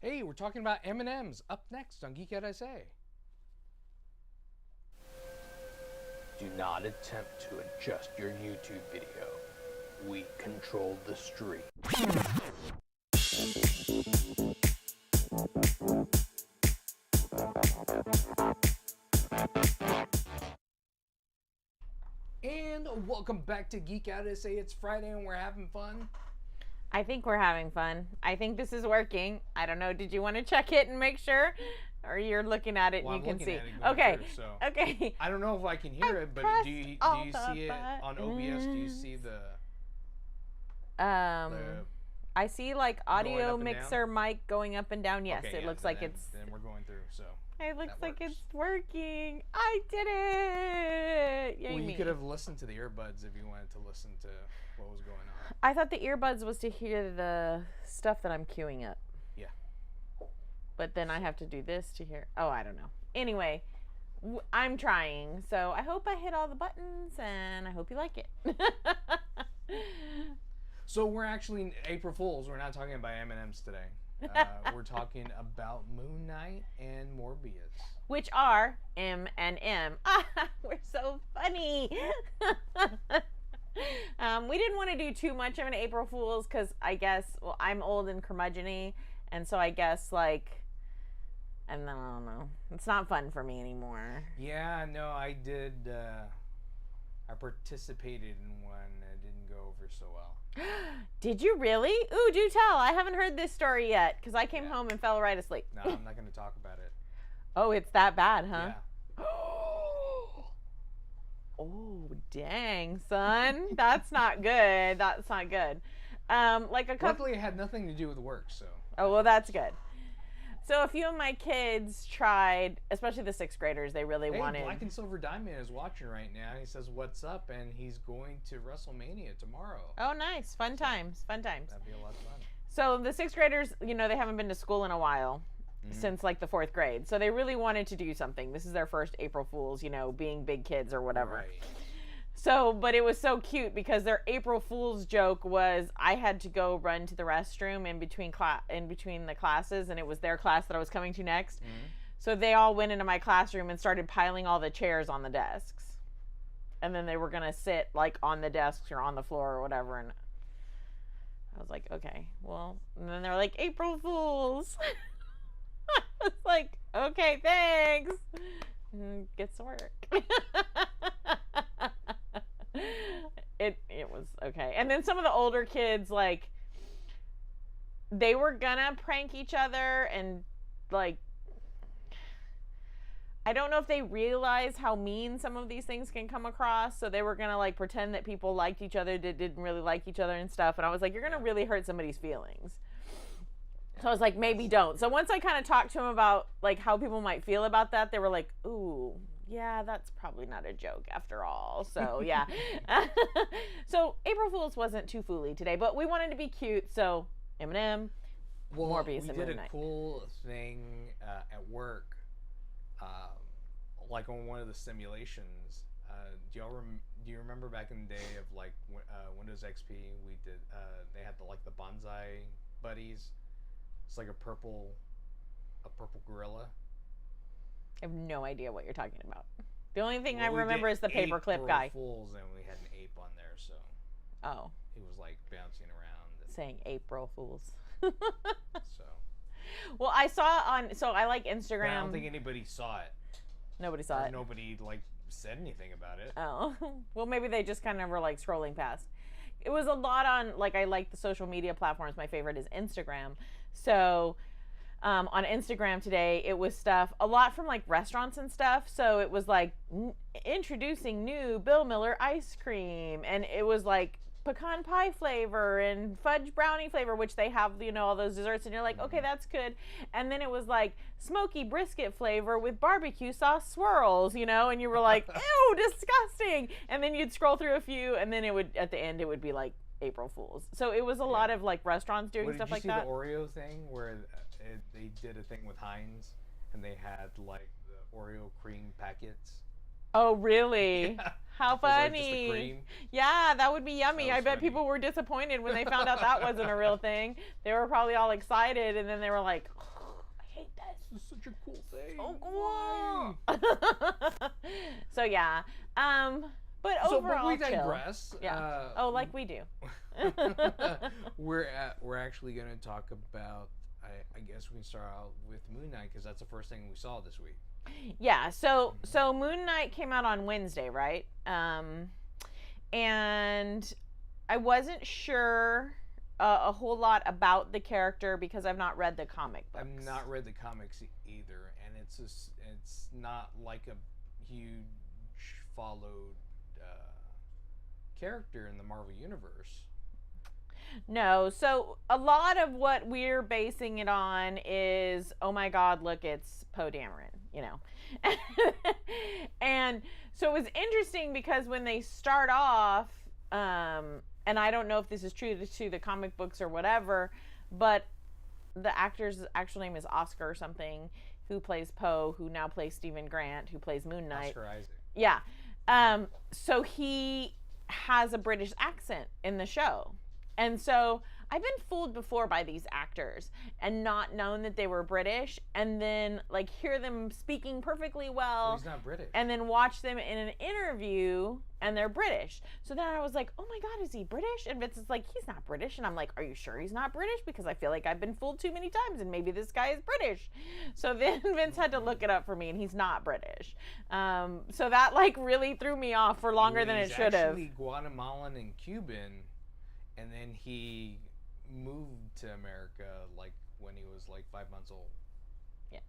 Hey, we're talking about M&Ms up next on Geek USA. Do not attempt to adjust your YouTube video. We control the stream. And welcome back to Geek Out USA. It's Friday and we're having fun. I think we're having fun. I think this is working. I don't know. Did you want to check it and make sure? Or you're looking at it and you can see. Okay. Through, so. Okay. I don't know if I can hear it, but do you see it on OBS? Do you see the I see like audio mixer mic going up and down. Yes, okay, it looks like it's. Then we're going through. So. It looks like it's working. I did it! Yay, well, you me. could have listened to the earbuds if you wanted to listen to what was going on. I thought the earbuds was to hear the stuff that I'm queuing up. Yeah. But then I have to do this to hear. Oh, I don't know. Anyway, I'm trying. So I hope I hit all the buttons and I hope you like it. So we're actually April Fools. We're not talking about M&Ms today. We're talking about Moon Knight and Morbius, which are M and M. We're so funny. We didn't want to do too much of an April Fool's because I guess, well, I'm old and curmudgeon-y, and so I guess like, and then I don't know. It's not fun for me anymore. Yeah, no, I did. I participated in one that didn't go over so well. Did you really? Ooh, do tell. I haven't heard this story yet because I came home and fell right asleep. No, I'm not going to talk about it. Oh, it's that bad, huh? Yeah. Oh, dang, son. That's not good. That's not good. Like a couple. Luckily, it had nothing to do with work, so. Oh, well, that's good. So a few of my kids tried, especially the 6th graders, they really wanted. Black and Silver Diamond is watching right now. He says, "What's up?" And he's going to WrestleMania tomorrow. Oh, nice. Fun times. Fun times. That'd be a lot of fun. So the 6th graders, you know, they haven't been to school in a while. Since like the 4th grade. So they really wanted to do something. This is their first April Fools, you know, being big kids or whatever. Right. So, but it was so cute because their April Fool's joke was I had to go run to the restroom in between the classes, and it was their class that I was coming to next. So they all went into my classroom and started piling all the chairs on the desks. And then they were going to sit like on the desks or on the floor or whatever. And I was like, okay, well, and then they're like, April Fools. I was like, okay, thanks. Gets to work. It was okay. And then some of the older kids, like, they were gonna prank each other and like, I don't know if they realize how mean some of these things can come across. So they were gonna like pretend that people liked each other that didn't really like each other and stuff. And I was like, you're gonna really hurt somebody's feelings. So I was like, maybe don't. So once I kind of talked to them about like how people might feel about that, they were like, ooh, yeah, that's probably not a joke after all. So yeah. So April Fool's wasn't too fooly today, but we wanted to be cute. So M&M, Morbius, and we did Moon a Knight. cool thing at work, like on one of the simulations. Do you remember back in the day of like Windows XP? We did. They had the bonsai buddies. It's like a purple gorilla. I have no idea what you're talking about. The only thing I remember is the paperclip guy. Fools, and we had an ape on there, so. Oh. He was like bouncing around. Saying April Fools. So. Well, I saw on. So I like Instagram. But I don't think anybody saw it. Nobody saw it. Nobody like said anything about it. Oh. Well, maybe they just kind of were like scrolling past. It was a lot on, like, I like the social media platforms. My favorite is Instagram. So on Instagram today, it was stuff, a lot from like restaurants and stuff. So it was like introducing new Bill Miller ice cream. And it was like pecan pie flavor and fudge brownie flavor, which they have, you know, all those desserts. And you're like, okay, that's good. And then it was like smoky brisket flavor with barbecue sauce swirls, you know, and you were like, ew, disgusting. And then you'd scroll through a few, and then it would, at the end, it would be like April Fools. So it was a lot of like restaurants doing stuff like that. Did you see the Oreo thing where they did a thing with Heinz and they had like the Oreo cream packets? Oh, really? Yeah. How funny. Like just the cream. Yeah, that would be yummy. I bet funny. people were disappointed when they found out that wasn't a real thing. They were probably all excited, and then they were like, This is such a cool thing. Oh, Why? cool. So yeah, but overall, but we chill. digress. Yeah. Like we do. We're actually going to talk about. I guess we can start out with Moon Knight because that's the first thing we saw this week. Yeah. So Moon Knight came out on Wednesday, right? And I wasn't sure a whole lot about the character because I've not read the comic books. I've not read the comics either, and it's not like a huge followed character in the Marvel universe. No, so a lot of what we're basing it on is, oh my God, look, it's Poe Dameron, you know. And so it was interesting because when they start off, and I don't know if this is true to the comic books or whatever, but the actor's actual name is Oscar or something, who plays Poe, who now plays Stephen Grant, who plays Moon Knight. Oscar Isaac. Yeah. So he has a British accent in the show. And so I've been fooled before by these actors and not known that they were British, and then like hear them speaking perfectly well. He's not British. And then watch them in an interview and they're British. So then I was like, oh my God, is he British? And Vince is like, he's not British. And I'm like, are you sure he's not British? Because I feel like I've been fooled too many times and maybe this guy is British. So then Vince had to look it up for me and he's not British. So that like really threw me off for longer than it should have. He's actually Guatemalan and Cuban, and then he moved to America like when he was like 5 months old. Yeah.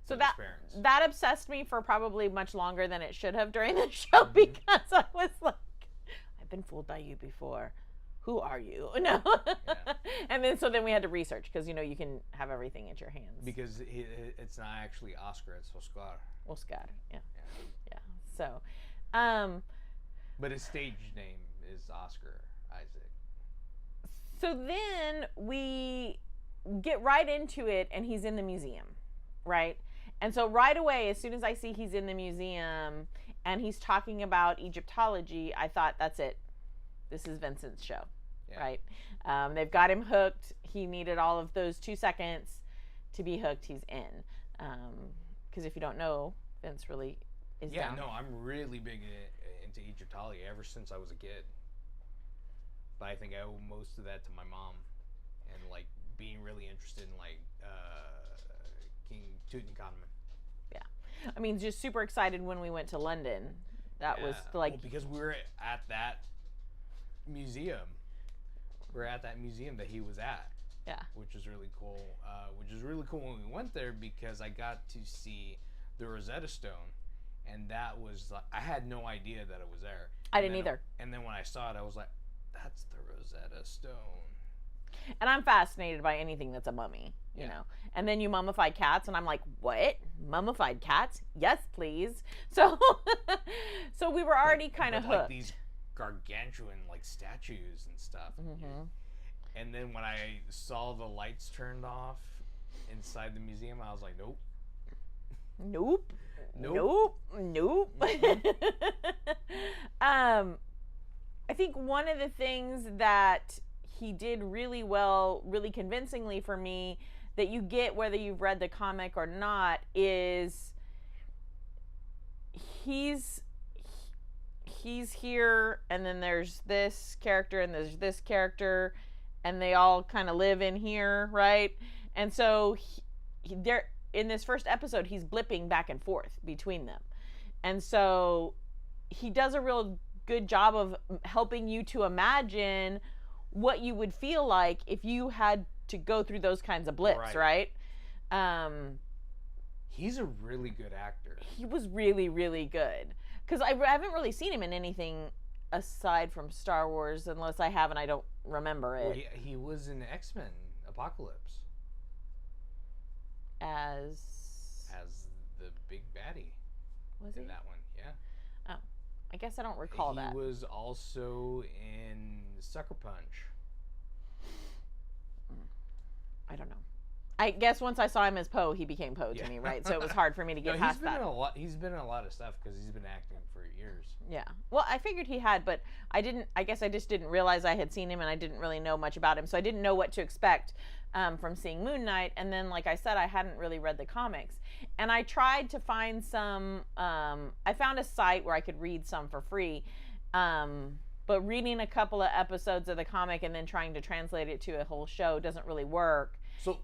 So that obsessed me for probably much longer than it should have during the show because I was like, I've been fooled by you before. Who are you? No. Yeah. And then so we had to research because you know you can have everything at your hands. Because it's not actually Oscar, it's Oscar. Oscar. Yeah. So. But his stage name is Oscar Isaac. So then we get right into it and he's in the museum, right? And so right away, as soon as I see he's in the museum and he's talking about Egyptology, I thought, that's it. This is Vincent's show, right? They've got him hooked. He needed all of those 2 seconds to be hooked. He's in. Because if you don't know, Vince really is down. Yeah, no, I'm really big into Egyptology ever since I was a kid. But I think I owe most of that to my mom and like being really interested in like King Tutankhamun. Yeah, I mean, just super excited when we went to London. That was like because we were at that museum. We're at that museum that he was at. Yeah, which is really cool. Which is really cool when we went there because I got to see the Rosetta Stone, and that was like, I had no idea that it was there. I didn't either. And then when I saw it, I was like, that's the Rosetta Stone. And I'm fascinated by anything that's a mummy, you know. And then you mummify cats, and I'm like, what? Mummified cats? Yes, please. So, so we were already kind of hooked. Like these gargantuan like statues and stuff. Mm-hmm. And then when I saw the lights turned off inside the museum, I was like, nope. Nope. Nope. Nope. I think one of the things that he did really well, really convincingly for me, that you get whether you've read the comic or not, is he's here, and then there's this character, and there's this character, and they all kind of live in here, right? And so they're in this first episode, he's blipping back and forth between them, and so he does a real good job of helping you to imagine what you would feel like if you had to go through those kinds of blips, right? He's a really good actor. He was really, really good. Because I haven't really seen him in anything aside from Star Wars, unless I have and I don't remember it. Well, he was in X-Men Apocalypse. As the big baddie. Was he? In that one, yeah. Oh. I guess I don't recall that. He was also in Sucker Punch. I don't know. I guess once I saw him as Poe, he became Poe to me, right? So it was hard for me to get past that. He's been in a lot of stuff because he's been acting for years. Yeah. Well, I figured he had, but I guess I just didn't realize I had seen him, and I didn't really know much about him, so I didn't know what to expect. from seeing Moon Knight. And then, like I said, I hadn't really read the comics. And I tried to find some, I found a site where I could read some for free. But reading a couple of episodes of the comic and then trying to translate it to a whole show doesn't really work. So,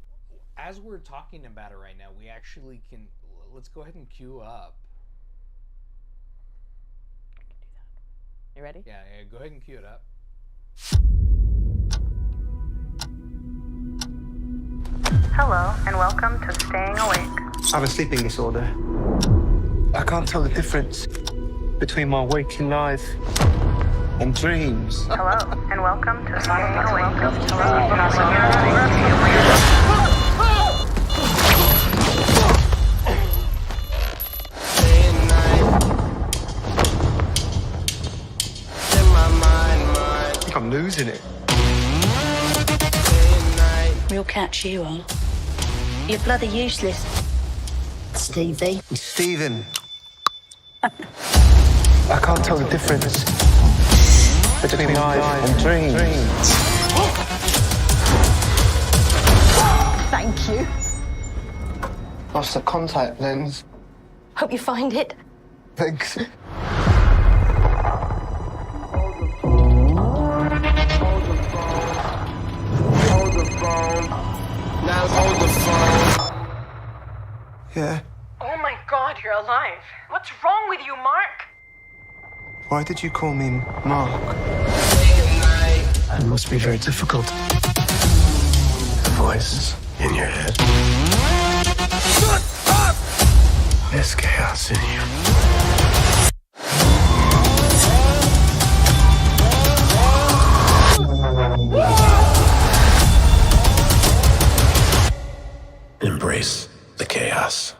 as we're talking about it right now, we actually can, let's go ahead and queue up. I can do that. You ready? Yeah, go ahead and queue it up. Hello, and welcome to Staying Awake. I have a sleeping disorder. I can't tell the difference between my waking life and dreams. Hello, and welcome to Staying Awake. I think I'm losing it. We'll catch you on. You're bloody useless, Stevie. Stephen. I can't tell the difference between life and dreams. Thank you. Lost the contact lens. Hope you find it. Thanks. Now hold the phone. Yeah. Oh my God, you're alive. What's wrong with you, Mark? Why did you call me Mark? It must be very difficult. The voice in your head. Shut up! There's chaos in you. Embrace the chaos.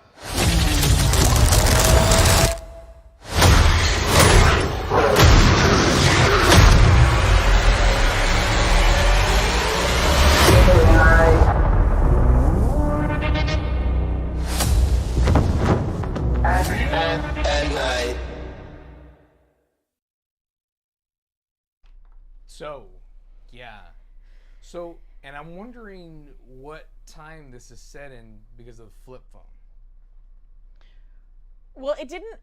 At night. So, yeah. So, and I'm wondering what time this is set in because of the flip phone. Well, it didn't.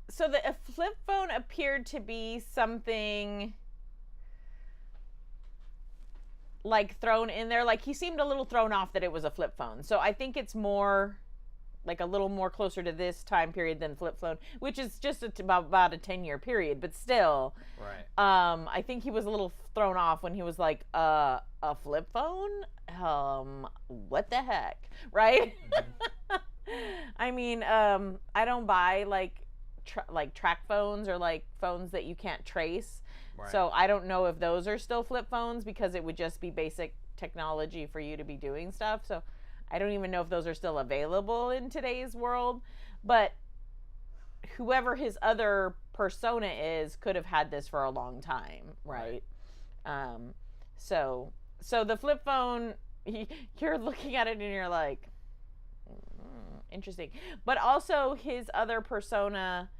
So the flip phone appeared to be something like thrown in there. Like he seemed a little thrown off that it was a flip phone. So I think it's more like a little more closer to this time period than flip phone, which is just about a 10-year period, but still. Right. I think he was a little thrown off when he was like, a flip phone? What the heck? Right? Mm-hmm. I mean, I don't buy like track phones or like phones that you can't trace. Right. So I don't know if those are still flip phones because it would just be basic technology for you to be doing stuff. So I don't even know if those are still available in today's world, but whoever his other persona is could have had this for a long time, right? So the flip phone, you're looking at it and you're like, interesting. But also his other persona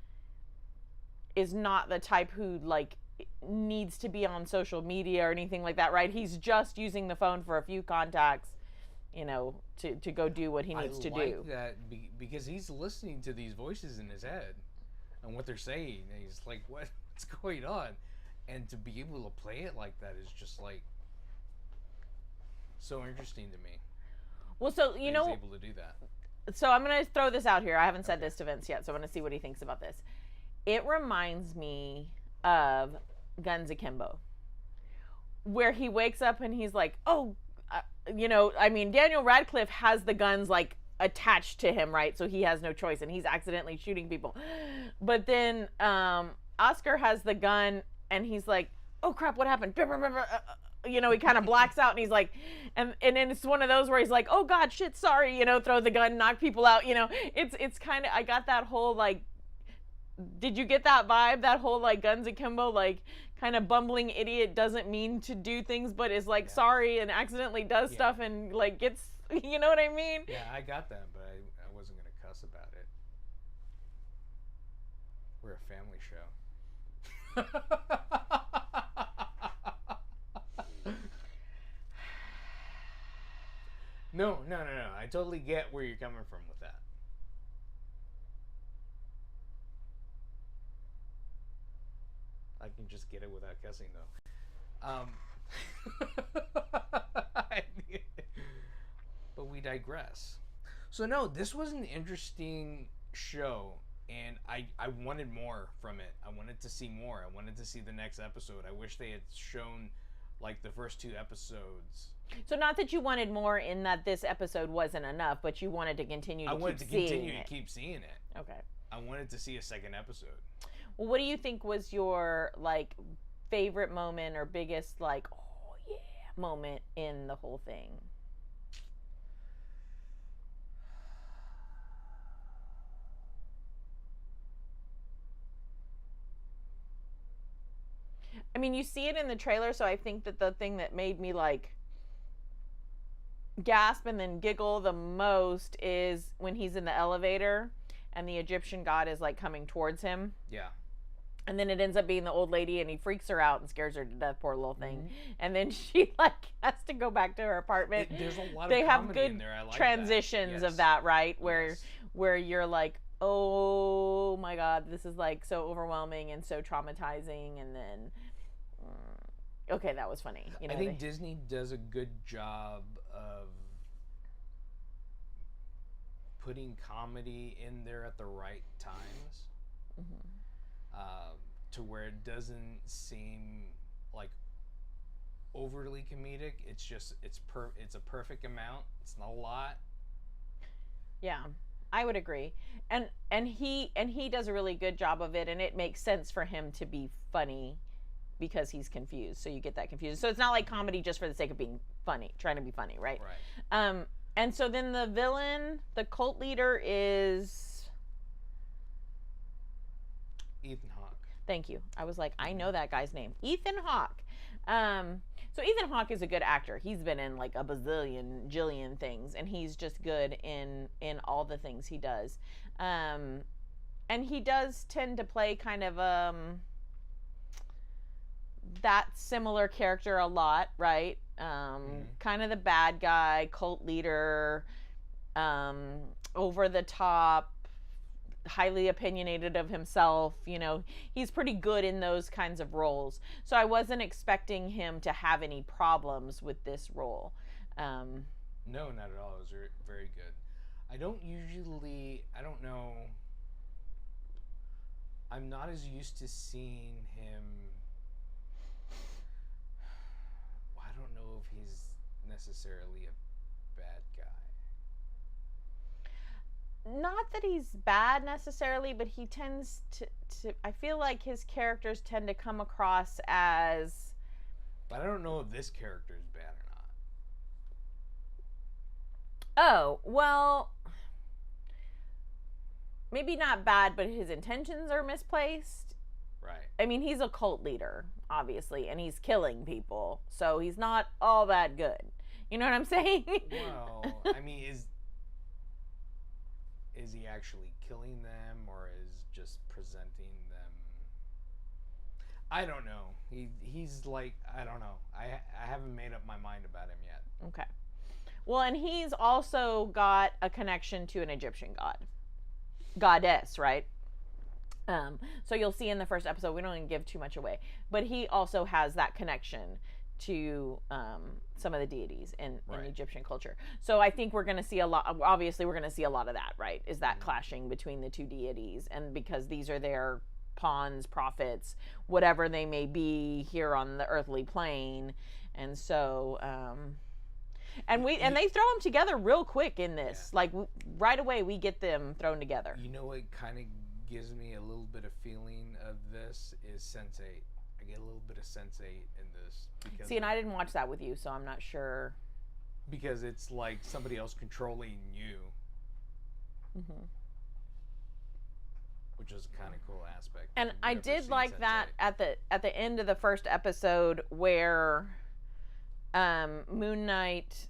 is not the type who like needs to be on social media or anything like that, right? He's just using the phone for a few contacts, you know, to go do what he needs to do. I like that because he's listening to these voices in his head and what they're saying, and he's like, what's going on? And to be able to play it like that is just like so interesting to me. Well, so you know, he's able to do that. So I'm gonna throw this out here. I haven't said this to Vince yet, so I'm gonna see what he thinks about this. It reminds me of Guns Akimbo, where he wakes up and he's like, oh, you know, I mean, Daniel Radcliffe has the guns like attached to him, right? So he has no choice, and he's accidentally shooting people. But then Oscar has the gun, and he's like, oh crap, what happened? You know, he kind of blacks out, and he's like, and then it's one of those where he's like, oh god, shit, sorry, you know, throw the gun, knock people out, you know. It's kind of, I got that whole like, did you get that vibe? That whole like Guns Akimbo, like kind of bumbling idiot, doesn't mean to do things, but is like sorry and accidentally does stuff and like gets, you know what I mean? Yeah, I got that, but I wasn't gonna cuss about it. We're a family show. No. I totally get where you're coming from with that. I can just get it without cussing, though. But we digress. So no, this was an interesting show, and I wanted more from it. I wanted to see more. I wanted to see the next episode. I wish they had shown like the first 2 episodes. So not that you wanted more in that this episode wasn't enough, but you wanted to continue to keep seeing it. Okay. I wanted to see a second episode. Well, what do you think was your like favorite moment or biggest like oh yeah moment in the whole thing? I mean, you see it in the trailer, so I think that the thing that made me like gasp and then giggle the most is when he's in the elevator and the Egyptian god is like coming towards him. Yeah. And then it ends up being the old lady and he freaks her out and scares her to death, poor little thing. Mm-hmm. And then she like has to go back to her apartment. There's a lot of they have comedy good in there. I like transitions that. of that, right? Where you're like, oh my God, this is like so overwhelming and so traumatizing. And then, okay, that was funny. You know, I think Disney does a good job of putting comedy in there at the right times. Mm-hmm. To where it doesn't seem like overly comedic. It's just it's a perfect amount. It's not a lot. Yeah, I would agree. And he does a really good job of it, and it makes sense for him to be funny because he's confused. So you get that confusion. So it's not like comedy just for the sake of being funny, trying to be funny, right? Right. And so then the villain, the cult leader is Ethan Hawke. Thank you. I was like, I know that guy's name. Ethan Hawke. So Ethan Hawke is a good actor. He's been in like a jillion things, and he's just good in all the things he does. And he does tend to play kind of that similar character a lot, right? Kind of the bad guy, cult leader, over the top, highly opinionated of himself. You know, he's pretty good in those kinds of roles. So I wasn't expecting him to have any problems with this role. No, not at all. It was very good. I don't know. I'm not as used to seeing him. I don't know if he's necessarily a bad guy. Not that he's bad necessarily, but he tends to I feel like his characters tend to come across as... But I don't know if this character is bad or not. Oh, well... Maybe not bad, but his intentions are misplaced. Right. I mean, he's a cult leader, obviously, and he's killing people, so he's not all that good. You know what I'm saying? Well, I mean, is he actually killing them, or is just presenting them? I don't know. He's like, I don't know. I haven't made up my mind about him yet. Okay. Well, and he's also got a connection to an Egyptian goddess, right? So you'll see in the first episode, we don't even give too much away, but he also has that connection to some of the deities in Egyptian culture. So I think we're going to see a lot. Obviously, we're going to see a lot of that, right? Is that clashing between the two deities, and because these are their pawns, prophets, whatever they may be here on the earthly plane, and so and they throw them together real quick in this. Yeah. Like right away, we get them thrown together. You know what kind of gives me a little bit of feeling of this is Sense8. I get a little bit of Sense8 in this. See, and I didn't watch that with you, so I'm not sure. Because it's like somebody else controlling you. Mm-hmm. Which is a kind of cool aspect. And I did like that at the end of the first episode where Moon Knight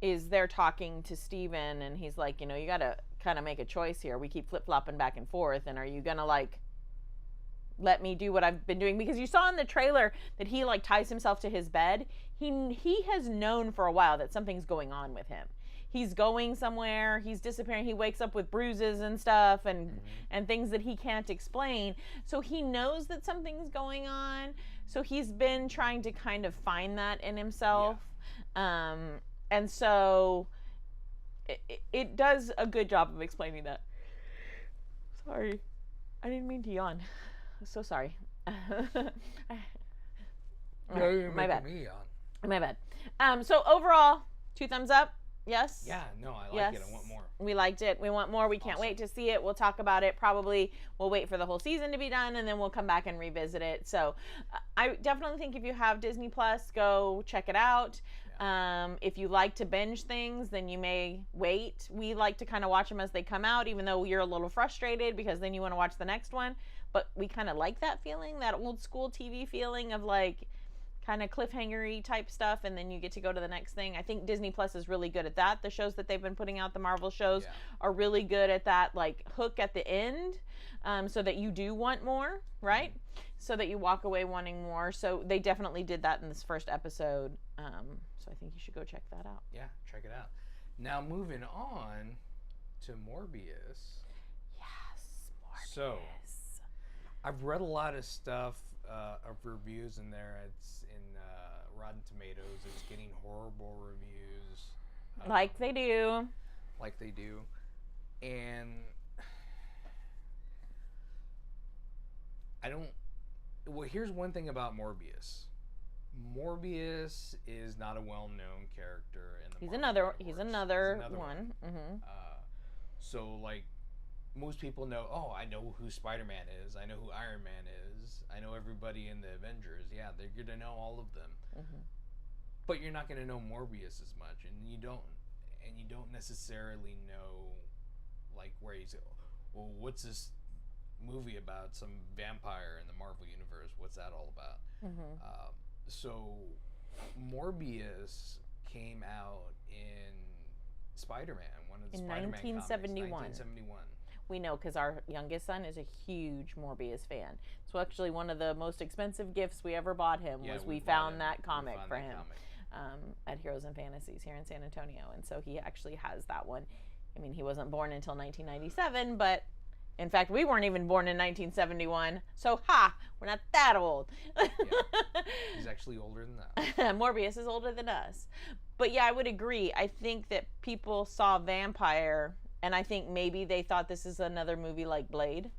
is there talking to Steven, and he's like, you know, you got to kind of make a choice here. We keep flip-flopping back and forth, and are you going to like let me do what I've been doing. Because you saw in the trailer that he like ties himself to his bed. He has known for a while that something's going on with him. He's going somewhere, he's disappearing, he wakes up with bruises and stuff and things that he can't explain. So he knows that something's going on. So he's been trying to kind of find that in himself. Yeah. And so it does a good job of explaining that. Sorry, I didn't mean to yawn. I'm so sorry. No, you're my bad. making me yawn. My bad. So overall, 2 thumbs up. Yes. Yeah, no, I like it. I want more. We liked it. We want more. We can't wait to see it. We'll talk about it. Probably we'll wait for the whole season to be done, and then we'll come back and revisit it. So I definitely think if you have Disney Plus, go check it out. Yeah. If you like to binge things, then you may wait. We like to kind of watch them as they come out, even though you're a little frustrated because then you want to watch the next one. But we kind of like that feeling, that old school TV feeling of like kind of cliffhanger-y type stuff, and then you get to go to the next thing. I think Disney Plus is really good at that. The shows that they've been putting out, the Marvel shows, are really good at that like hook at the end, so that you do want more, right? So that you walk away wanting more. So they definitely did that in this first episode. So I think you should go check that out. Yeah, check it out. Now moving on to Morbius. Yes, Morbius. So I've read a lot of stuff of reviews in there. It's in Rotten Tomatoes. It's getting horrible reviews. Like they do. Like they do. And I don't... Well, here's one thing about Morbius. Morbius is not a well-known character in the He's another one. Mm-hmm. So, like, most people know, oh, I know who Spider-Man is. I know who Iron Man is. I know everybody in the Avengers. Yeah, they're going to know all of them. Mm-hmm. But you're not going to know Morbius as much, and you don't necessarily know, like, where he's. Well, what's this movie about? Some vampire in the Marvel universe? What's that all about? Mm-hmm. So, Morbius came out in Spider-Man, one of the Spider-Man 1971. Comics, 1971. We know because our youngest son is a huge Morbius fan. So actually one of the most expensive gifts we ever bought him was we found that comic for him at Heroes and Fantasies here in San Antonio. And so he actually has that one. I mean, he wasn't born until 1997, but in fact, we weren't even born in 1971. So, we're not that old. Yeah. He's actually older than that. Morbius is older than us. But yeah, I would agree. I think that people saw vampire, and I think maybe they thought this is another movie like Blade.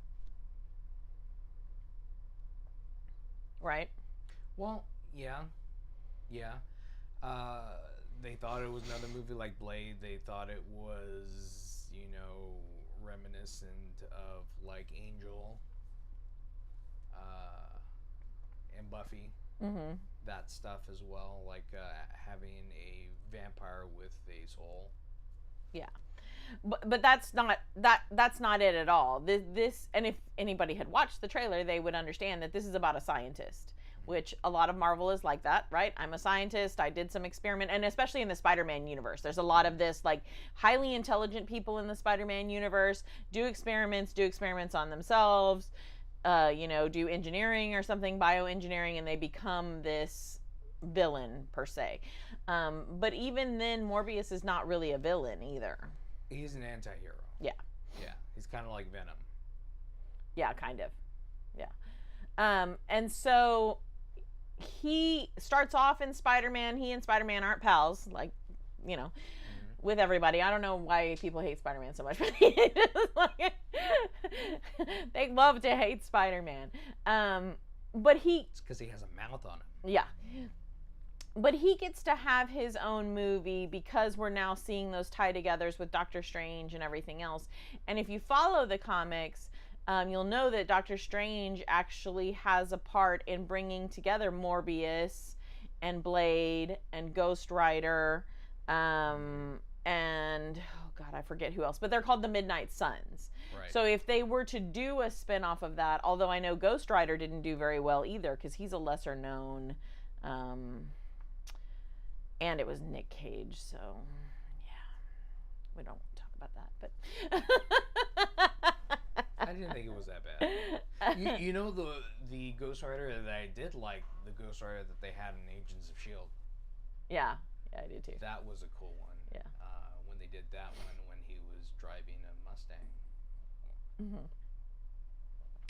Right? Well, yeah. They thought it was another movie like Blade. They thought it was, reminiscent of like Angel and Buffy. Mm-hmm. That stuff as well, like having a vampire with a soul. Yeah. But that's not it at all. This and if anybody had watched the trailer, they would understand that this is about a scientist, which a lot of Marvel is like that, right? I'm a scientist, I did some experiment, and especially in the Spider-Man universe, there's a lot of this, like, highly intelligent people in the Spider-Man universe do experiments on themselves, do engineering or something, bioengineering, and they become this villain, per se. But even then, Morbius is not really a villain either. He's an anti-hero. Yeah. Yeah, he's kind of like Venom. Yeah, kind of. Yeah. And so he starts off in Spider-Man. He and Spider-Man aren't pals, like, with everybody. I don't know why people hate Spider-Man so much, but they love to hate Spider-Man. But it's because he has a mouth on him. Yeah. But he gets to have his own movie because we're now seeing those tie-togethers with Doctor Strange and everything else. And if you follow the comics, you'll know that Doctor Strange actually has a part in bringing together Morbius and Blade and Ghost Rider, and oh god, I forget who else, but they're called the Midnight Suns. Right. So if they were to do a spin-off of that, although I know Ghost Rider didn't do very well either because he's a lesser known, and it was Nick Cage, so yeah, we don't talk about that, but I didn't think it was that bad. You know the Ghost Rider that I did like, the Ghost Rider that they had in Agents of S.H.I.E.L.D. Yeah, I did too. That was a cool one. Yeah. When they did that one when he was driving a Mustang. Mm-hmm.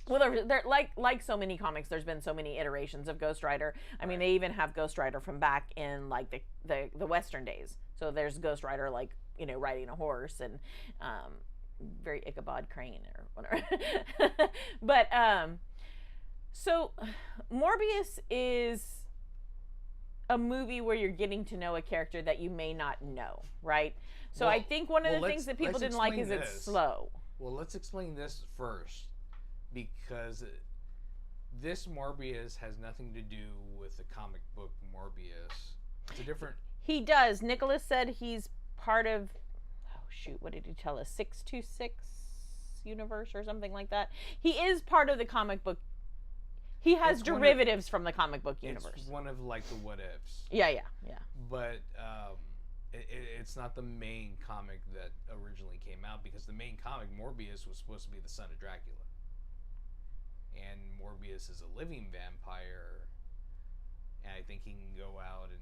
Well, they're like so many comics. There's been so many iterations of Ghost Rider. I mean, they even have Ghost Rider from back in like the Western days. So there's Ghost Rider like riding a horse and very Ichabod Crane or whatever. But so Morbius is a movie where you're getting to know a character that you may not know, right? So I think one of the things that people didn't like is it's slow. Well, let's explain this first, because this Morbius has nothing to do with the comic book Morbius. It's a different... He does. Nicholas said he's part of... Oh, shoot. What did he tell us? 626 universe or something like that. He is part of the comic book. He has derivatives from the comic book universe. It's one of, like, the what-ifs. Yeah. But it's not the main comic that originally came out, because the main comic, Morbius, was supposed to be the son of Dracula. And Morbius is a living vampire, and I think he can go out and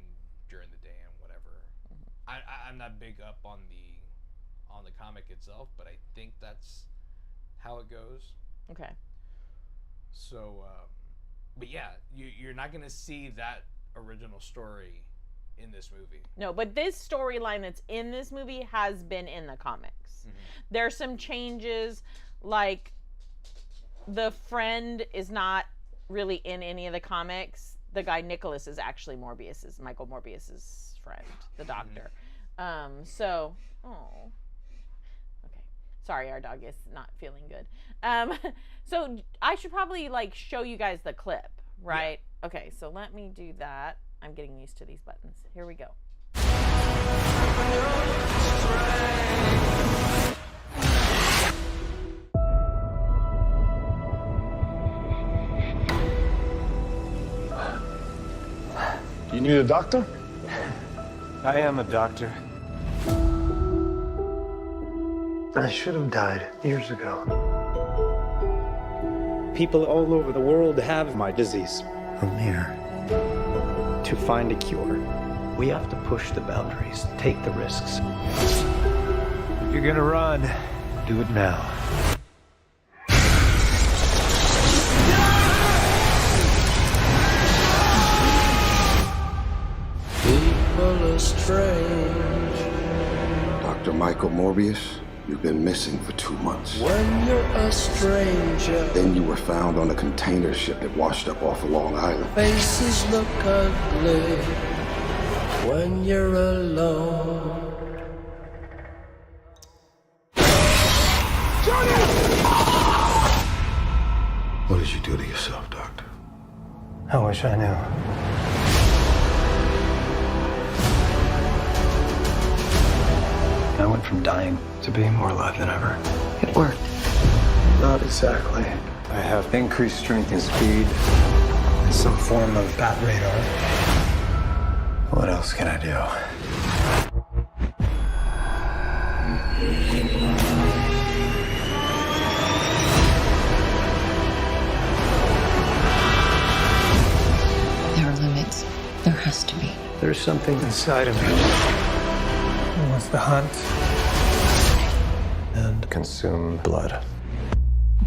during the day and whatever. Mm-hmm. I'm not big up on the comic itself, but I think that's how it goes. Okay. So, but yeah, you're not going to see that original story in this movie. No, but this storyline that's in this movie has been in the comics. Mm-hmm. There's some changes, like the friend is not really in any of the comics. The guy Nicholas is actually Michael Morbius's friend, the doctor. Mm-hmm. Okay. Sorry, our dog is not feeling good. So I should probably like show you guys the clip, right? Yeah. Okay, so let me do that. I'm getting used to these buttons. Here we go. You need a doctor? I am a doctor. I should have died years ago. People all over the world have my disease. I'm here to find a cure. We have to push the boundaries, take the risks. If you're gonna run, do it now. People are strange. Dr. Michael Morbius, you've been missing for 2 months. When you're a stranger, Then you were found on a container ship that washed up off of Long Island. faces look ugly. When you're alone, What did you do to yourself, Doctor? I wish I knew. I went from dying to being more alive than ever. It worked. Not exactly. I have increased strength and speed, and some form of bat radar. What else can I do? There are limits. There has to be. There's something inside of me. It wants to hunt and consume blood.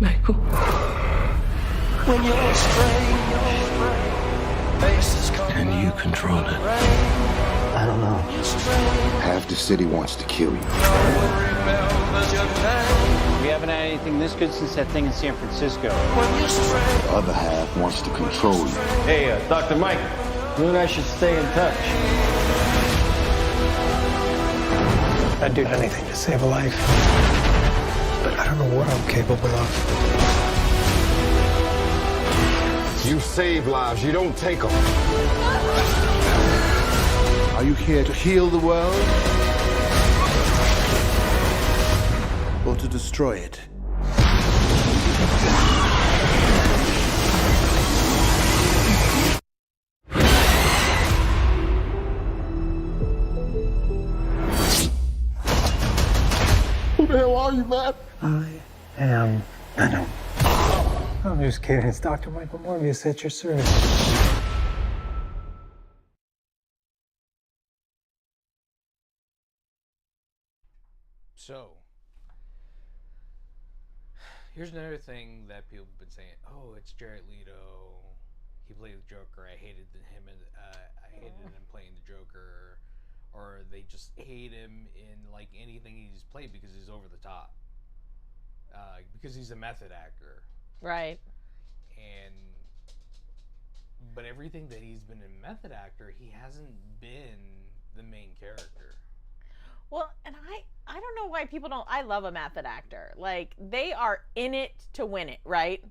Michael. when you're strange, faces come And you control it. I don't know. Half the city wants to kill you. remembers your name. We haven't had anything this good since that thing in San Francisco. When you're strange, The other half wants to control you. Hey, Dr. Mike, you and I should stay in touch. I'd do anything to save a life. But I don't know what I'm capable of. You save lives, you don't take them. Are you here to heal the world? Or to destroy it? Who the hell are you, man? I am I know. I'm just kidding. It's Dr. Michael Morbius at your service. So, here's another thing that people have been saying. Oh, it's Jared Leto. He played the Joker. I hated him, and I hated him playing the Joker. Or they just hate him in like anything he's played because he's over the top. Because he's a method actor. Right. But everything that he's been in method actor, he hasn't been the main character. Well, and I don't know why people don't. I love a method actor. Like, they are in it to win it, right?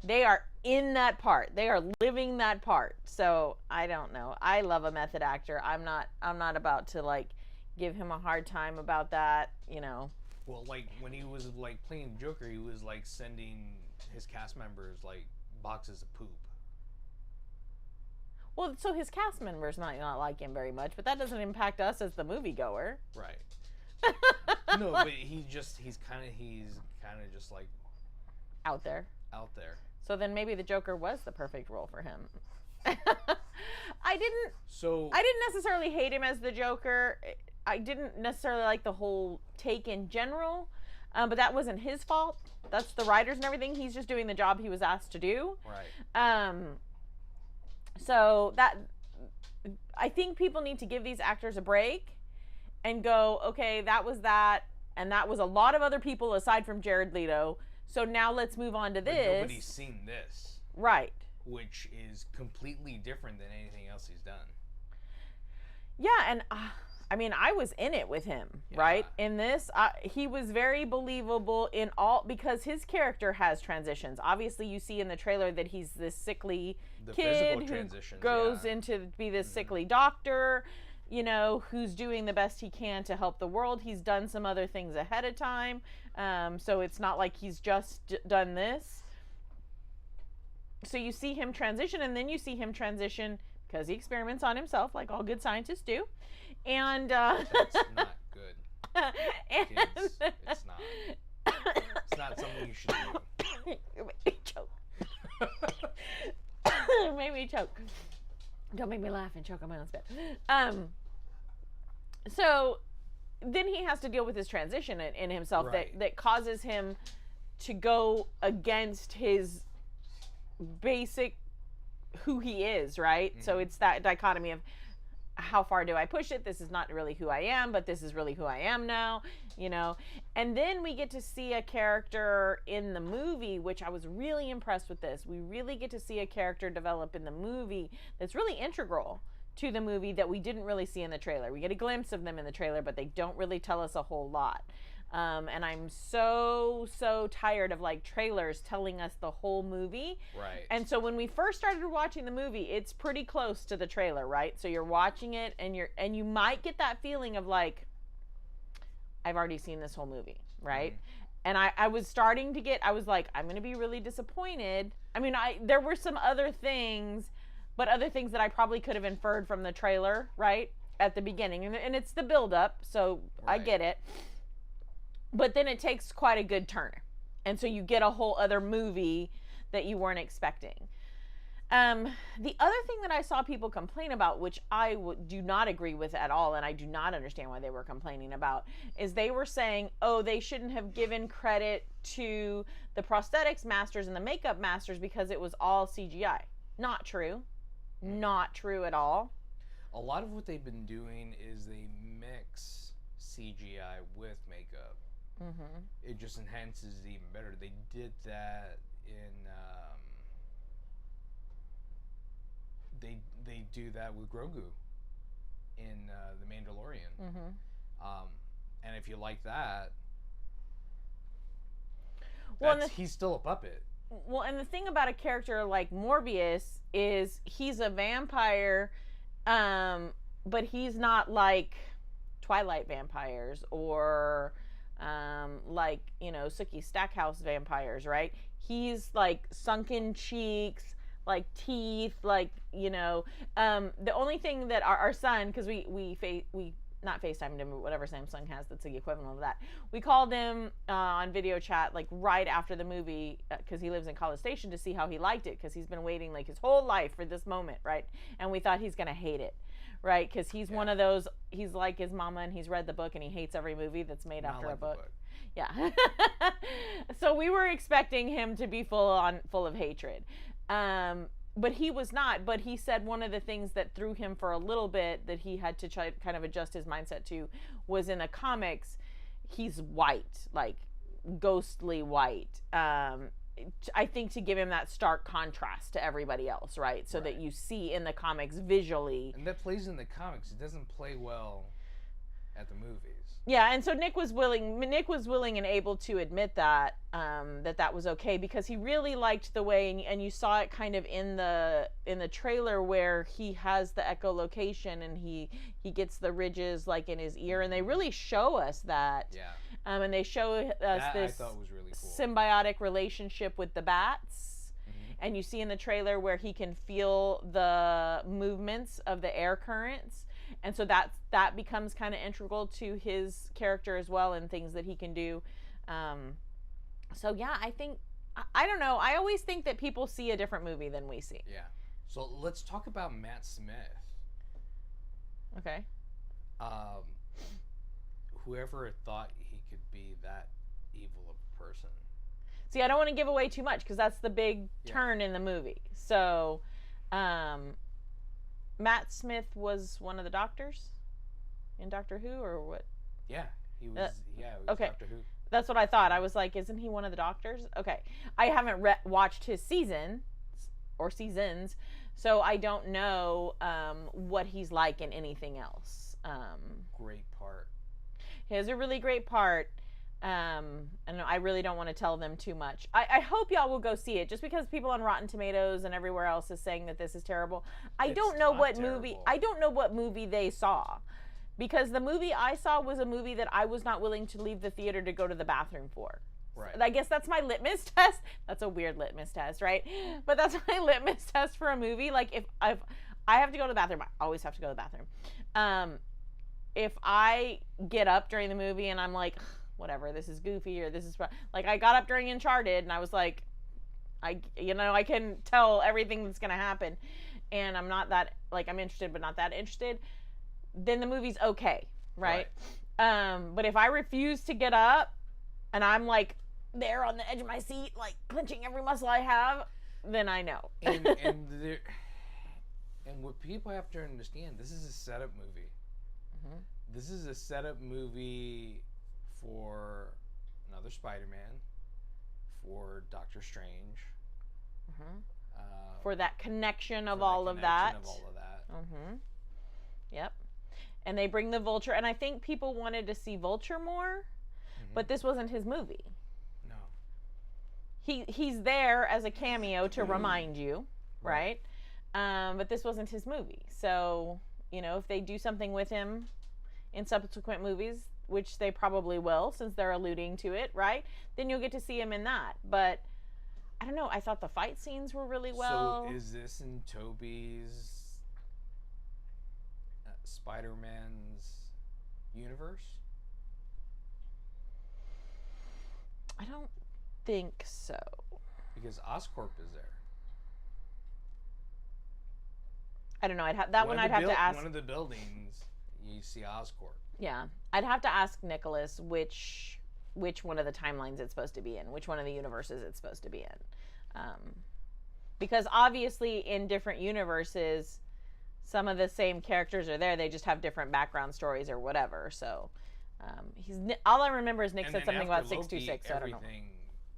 They are in that part. They are living that part. So I don't know. I love a method actor. I'm not about to like give him a hard time about that, you know. Well, like when he was like playing Joker, he was like sending his cast members like boxes of poop. Well, so his cast members might not like him very much, but that doesn't impact us as the moviegoer. Right. No, but he's kind of just like out there. So then maybe the Joker was the perfect role for him. I didn't necessarily hate him as the Joker. I didn't necessarily like the whole take in general, but that wasn't his fault. That's the writers and everything. He's just doing the job he was asked to do. Right. So that, I think people need to give these actors a break and go, okay, that was that, and that was a lot of other people aside from Jared Leto. So now let's move on to this. But nobody's seen this. Right. Which is completely different than anything else he's done. Yeah, and I mean, I was in it with him, right? In this, he was very believable in all, because his character has transitions. Obviously, you see in the trailer that he's this sickly kid who goes into be this sickly doctor, you know, who's doing the best he can to help the world. He's done some other things ahead of time, so it's not like he's just done this. So you see him transition, and then you see him transition because he experiments on himself, like all good scientists do. And that's not good. Kids, it's not. It's not something you should do. You made me choke. It made me choke. Don't make me laugh and choke on my own spit. So then he has to deal with his transition in himself, right, that causes him to go against his basic who he is, right? Mm-hmm. So it's that dichotomy of how far do I push it? This is not really who I am, but this is really who I am now, you know? And then we get to see a character in the movie, which I was really impressed with this. We really get to see a character develop in the movie that's really integral to the movie that we didn't really see in the trailer. We get a glimpse of them in the trailer, but they don't really tell us a whole lot. And I'm so tired of like trailers telling us the whole movie. Right. And so when we first started watching the movie, it's pretty close to the trailer, right? So you're watching it and you might get that feeling of like, I've already seen this whole movie, right? Mm-hmm. And I was starting to get, I was like, I'm going to be really disappointed. I mean, there were some other things, but other things that I probably could have inferred from the trailer, right? At the beginning. And it's the buildup, so right. I get it. But then it takes quite a good turn. And so you get a whole other movie that you weren't expecting. The other thing that I saw people complain about, which I do not agree with at all, and I do not understand why they were complaining about, is they were saying, oh, they shouldn't have given credit to the prosthetics masters and the makeup masters because it was all CGI. Not true. Not true at all. A lot of what they've been doing is they mix CGI with makeup. Mm-hmm. It just enhances it even better. They did that in they do that with Grogu in The Mandalorian. Mm-hmm. And if you like that, well, he's still a puppet. Well, and the thing about a character like Morbius is he's a vampire, but he's not like Twilight vampires or like, you know, Sookie Stackhouse vampires, right? He's like sunken cheeks, like teeth, like, you know, the only thing that our son, because we not FaceTimed him, but whatever Samsung has that's the equivalent of that. We called him on video chat like right after the movie because he lives in College Station to see how he liked it because he's been waiting like his whole life for this moment, right? And we thought he's gonna hate it, right? Because he's one of those, he's like his mama and he's read the book and he hates every movie that's made after a book. Yeah. So we were expecting him to be full of hatred. But he was not. But he said one of the things that threw him for a little bit that he had to try to kind of adjust his mindset to was in the comics, he's white, like ghostly white. I think to give him that stark contrast to everybody else, right? So that you see in the comics visually. And that plays in the comics. It doesn't play well at the movies. Yeah, and so Nick was willing and able to admit that that was okay because he really liked the way, and you saw it kind of in the trailer where he has the echolocation and he gets the ridges like in his ear, and they really show us that. Yeah. And they show us that this I thought was really cool. Symbiotic relationship with the bats. And you see in the trailer where he can feel the movements of the air currents. And so that becomes kind of integral to his character as well and things that he can do. So yeah, I think, I don't know. I always think that people see a different movie than we see. Yeah. So let's talk about Matt Smith. Okay. Whoever thought he could be that evil of a person. See, I don't want to give away too much because that's the big turn in the movie. So, Matt Smith was one of the doctors in Doctor Who, or what? Yeah, he was. He was okay. Doctor Who. That's what I thought. I was like, isn't he one of the doctors? Okay, I haven't watched his seasons, so I don't know what he's like in anything else. Great part. He has a really great part. And I really don't want to tell them too much. I hope y'all will go see it, just because people on Rotten Tomatoes and everywhere else is saying that this is terrible. I don't know what movie they saw, because the movie I saw was a movie that I was not willing to leave the theater to go to the bathroom for. Right. I guess that's my litmus test. That's a weird litmus test, right? But that's my litmus test for a movie. Like if I have to go to the bathroom, I always have to go to the bathroom. If I get up during the movie and I'm like, whatever, this is goofy, or this is like, I got up during Uncharted and I was like, I can tell everything that's gonna happen, and I'm not that, like, I'm interested but not that interested, then the movie's okay, right? But if I refuse to get up and I'm like there on the edge of my seat, like clenching every muscle I have, then I know. And what people have to understand, this is a setup movie. This is a setup movie for another Spider-Man, for Doctor Strange, for that connection of all of that. Yep. And they bring the Vulture, and I think people wanted to see Vulture more, but this wasn't his movie. No. He's there as a cameo to remind you, right? But this wasn't his movie. So, if they do something with him in subsequent movies, which they probably will since they're alluding to it, right? Then you'll get to see him in that. But I don't know. I thought the fight scenes were really well. So is this in Tobey's Spider-Man's universe? I don't think so. Because Oscorp is there. I don't know. I'd have to ask. One of the buildings, you see Oscorp. Yeah, I'd have to ask Nicholas which one of the timelines it's supposed to be in, which one of the universes it's supposed to be in, because obviously in different universes, some of the same characters are there. They just have different background stories or whatever. So, all I remember is Nick said something about 626. So I don't know. Everything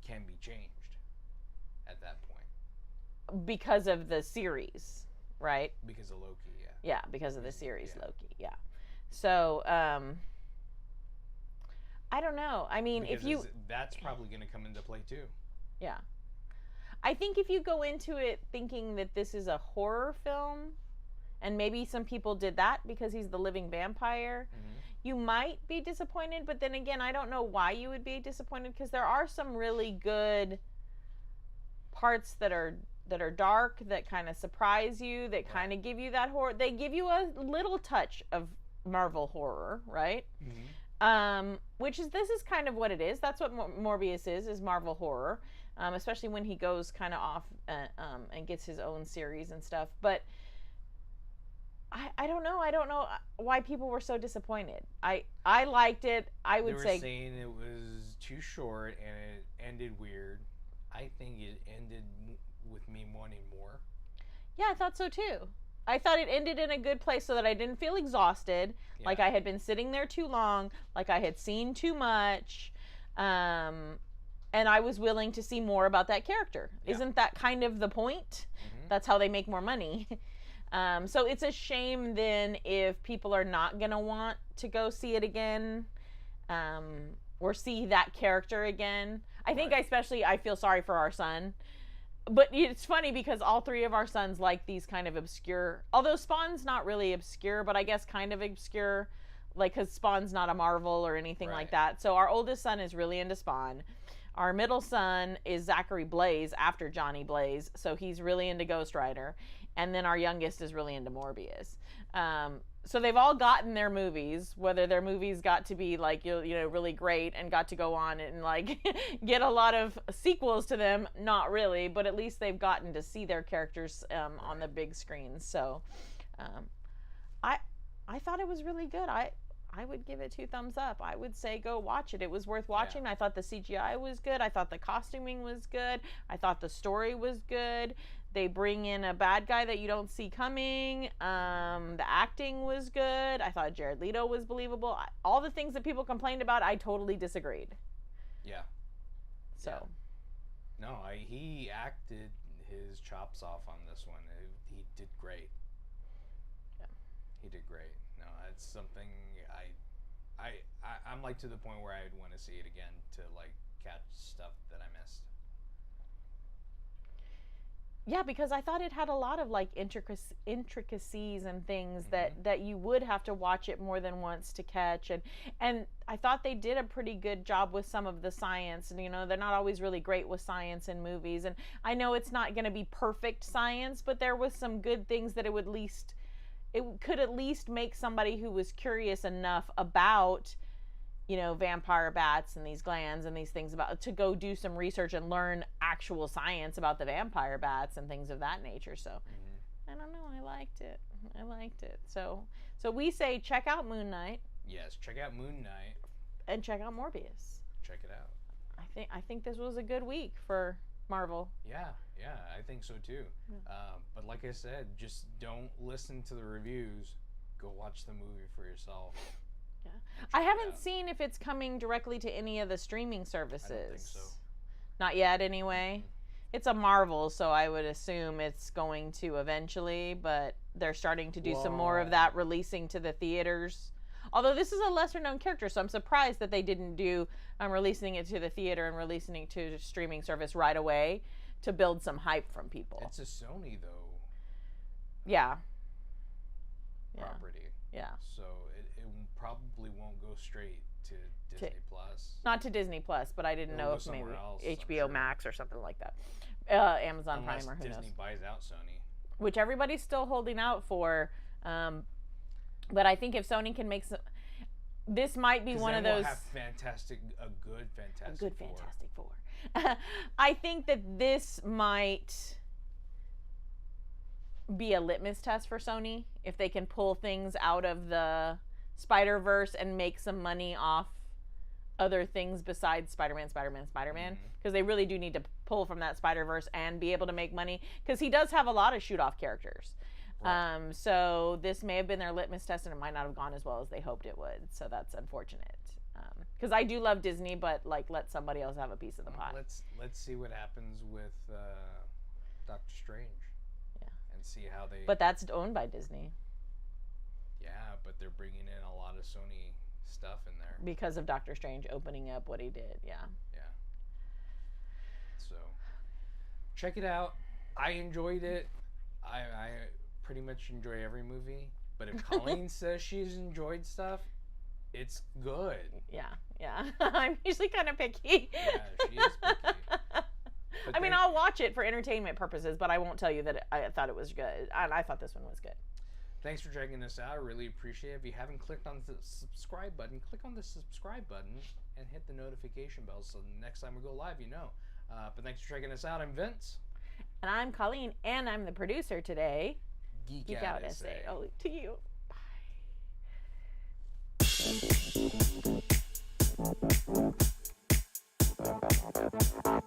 can be changed at that point because of the series, right? Because of Loki, yeah. Yeah, because of the series Loki, yeah. So, I don't know. I mean, because that's probably going to come into play too. Yeah. I think if you go into it thinking that this is a horror film, and maybe some people did that because he's the living vampire, you might be disappointed. But then again, I don't know why you would be disappointed, because there are some really good parts that are dark, that kind of surprise you, that kind of give you that horror. They give you a little touch of Marvel horror, right? This is kind of what it is. That's what Morbius is Marvel horror, especially when he goes kind of off and gets his own series and stuff. But I don't know why people were so disappointed. I liked it. I would say they were saying it was too short and it ended weird. I think it ended with me wanting more. Yeah, I thought so too. I thought it ended in a good place so that I didn't feel exhausted, like I had been sitting there too long, like I had seen too much, and I was willing to see more about that character. Yeah. Isn't that kind of the point? That's how they make more money. So it's a shame then if people are not going to want to go see it again, or see that character again. I think especially I feel sorry for our son. But it's funny because all three of our sons like these kind of obscure, although Spawn's not really obscure, but I guess kind of obscure, like, because Spawn's not a Marvel or anything like that. So our oldest son is really into Spawn. Our middle son is Zachary Blaze after Johnny Blaze, so he's really into Ghost Rider. And then our youngest is really into Morbius. So they've all gotten their movies, whether their movies got to be like, really great and got to go on and like get a lot of sequels to them. Not really, but at least they've gotten to see their characters on the big screen. So I thought it was really good. I would give it 2 thumbs up. I would say go watch it. It was worth watching. Yeah. I thought the CGI was good. I thought the costuming was good. I thought the story was good. They bring in a bad guy that you don't see coming. The acting was good. I thought Jared Leto was believable. All the things that people complained about, I totally disagreed. Yeah. So. Yeah. No, he acted his chops off on this one. He did great. Yeah. He did great. No, it's something I'm like to the point where I'd want to see it again to like catch stuff that I missed. Yeah, because I thought it had a lot of like intricacies and things that you would have to watch it more than once to catch, and I thought they did a pretty good job with some of the science. And they're not always really great with science in movies, and I know it's not going to be perfect science, but there was some good things that it could at least make somebody who was curious enough about vampire bats and these glands and these things to go do some research and learn actual science about the vampire bats and things of that nature. So I don't know. I liked it. So we say check out Moon Knight. Yes, check out Moon Knight. And check out Morbius. Check it out. I think this was a good week for Marvel. Yeah, I think so too. Yeah. But like I said, just don't listen to the reviews. Go watch the movie for yourself. Yeah. I haven't seen if it's coming directly to any of the streaming services. I don't think so. Not yet, anyway. It's a Marvel, so I would assume it's going to eventually, but they're starting to do some more of that, releasing to the theaters. Although this is a lesser-known character, so I'm surprised that they didn't do releasing it to the theater and releasing it to the streaming service right away to build some hype from people. It's a Sony, though. Yeah. Property. Yeah. So it probably won't go straight to Disney Plus. Not to Disney Plus, but I didn't know if maybe else, HBO Max or something like that. Amazon Prime or who Disney knows. buys out Sony. Which everybody's still holding out for. But I think if Sony can make some, this might be one of those. We'll have a good Fantastic Four. I think that this might be a litmus test for Sony if they can pull things out of the Spider-Verse and make some money off other things besides Spider-Man, because they really do need to pull from that Spider-Verse and be able to make money, because he does have a lot of shoot-off characters. Right. So this may have been their litmus test, and it might not have gone as well as they hoped it would. So that's unfortunate. Because I do love Disney, but like let somebody else have a piece of the pie. Let's see what happens with Doctor Strange. Yeah. And see how they. But that's owned by Disney. Yeah, but they're bringing in a lot of Sony stuff in there because of Doctor Strange opening up what he did. Yeah. Yeah. So check it out. I enjoyed it. I pretty much enjoy every movie, but if Colleen says she's enjoyed stuff, it's good. Yeah. I'm usually kind of picky. Yeah, she is picky. I mean, I'll watch it for entertainment purposes, but I won't tell you that I thought it was good. I thought this one was good. Thanks for checking this out. I really appreciate it. If you haven't clicked on the subscribe button, click on the subscribe button and hit the notification bell so next time we go live, you know. But thanks for checking us out. I'm Vince. And I'm Colleen, and I'm the producer today. Geek Out Essay. Oh, to you. Bye.